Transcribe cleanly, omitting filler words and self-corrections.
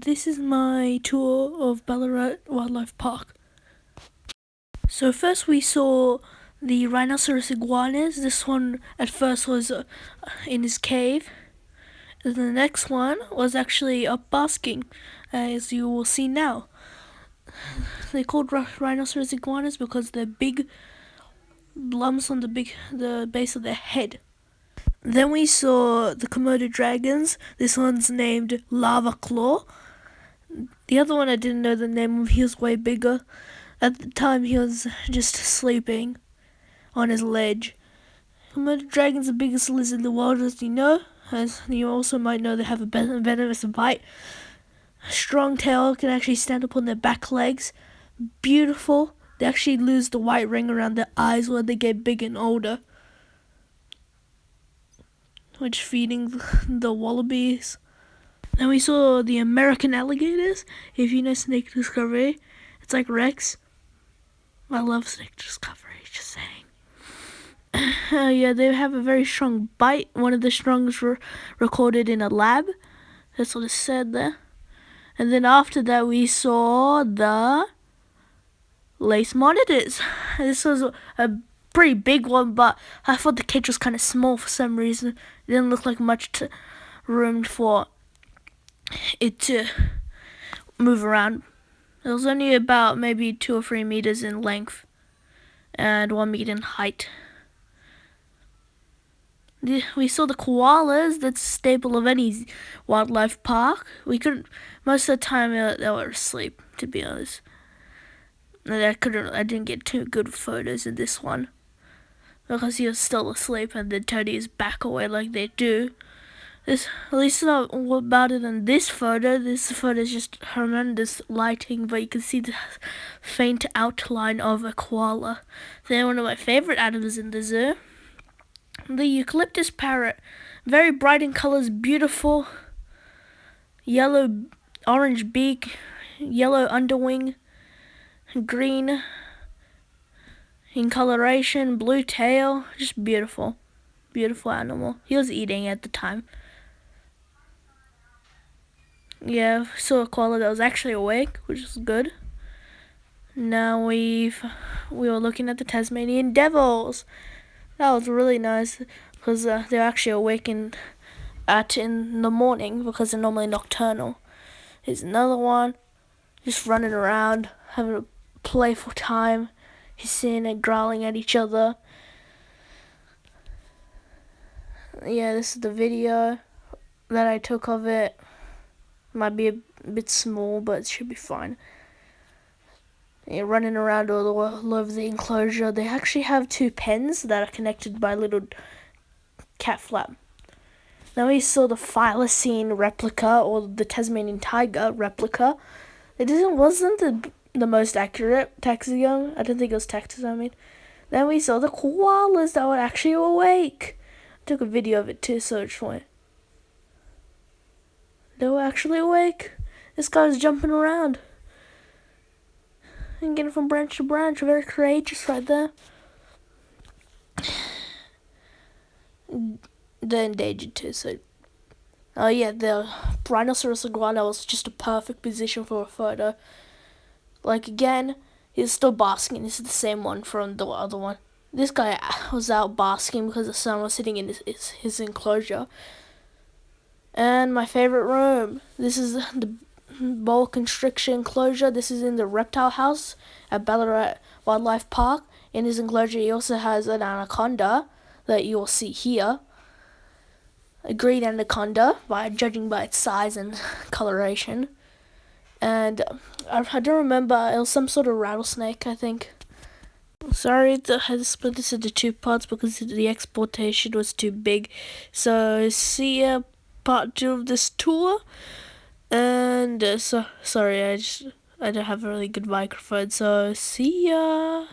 This is my tour of Ballarat Wildlife Park. So first we saw the rhinoceros iguanas. This one at first was in his cave. And the next one was actually up basking, as you will see now. They're called rhinoceros iguanas because they're big lumps on the base of their head. Then we saw the Komodo dragons. This one's named Lava Claw. The other one I didn't know the name of. He was way bigger. At the time he was just sleeping on his ledge. Komodo dragon's the biggest lizard in the world, as you know. As you also might know, they have a venomous bite. Strong tail, can actually stand up on their back legs. Beautiful. They actually lose the white ring around their eyes when they get big and older, which feeding the wallabies. Then we saw the American alligators. If you know Snake Discovery, it's like Rex. I love Snake Discovery, just saying. Yeah, they have a very strong bite. One of the strongest recorded in a lab. That's what it said there. And then after that we saw the lace monitors. This was a pretty big one, but I thought the cage was kind of small for some reason. It didn't look like much room for it to move around. It was only about maybe 2 or 3 meters in length and 1 meter in height. We saw the koalas. That's a staple of any wildlife park. Most of the time they were asleep, to be honest. I didn't get too good photos in this one because he was still asleep and then turned his back away like they do. At least not better than this photo. This photo is just horrendous lighting, but you can see the faint outline of a koala. They're one of my favorite animals in the zoo. The eucalyptus parrot, very bright in colors, beautiful. Yellow, orange beak, yellow underwing, green in coloration, blue tail, just beautiful. Beautiful animal. He was eating at the time. Yeah, saw a koala that was actually awake, which is good. Now we were looking at the Tasmanian devils. That was really nice because they're actually awake in the morning because they're normally nocturnal. Here's another one, just running around, having a playful time, hissing and growling at each other. Yeah, this is the video that I took of it. Might be a bit small, but it should be fine. Yeah, running around all over the enclosure. They actually have 2 pens that are connected by a little cat flap. Then we saw the thylacine replica, or the Tasmanian tiger replica. It wasn't the most accurate taxidermy. I don't think it was taxidermy. Then we saw the koalas that were actually awake. I took a video of it too, so it's fine. They were actually awake. This guy was jumping around and getting from branch to branch. Very courageous right there. They're endangered too, so. Oh yeah, the rhinoceros iguana was just a perfect position for a photo. Like again, he's still basking. This is the same one from the other one. This guy was out basking because the sun was hitting in his enclosure. And my favorite room. This is the boa constrictor enclosure. This is in the reptile house at Ballarat Wildlife Park. In his enclosure, he also has an anaconda that you will see here. A green anaconda, judging by its size and coloration. And I don't remember, it was some sort of rattlesnake, I think. Sorry, I had to split this into 2 parts because the exportation was too big. So see ya, part 2 of this tour. And sorry, I don't have a really good microphone, so see ya.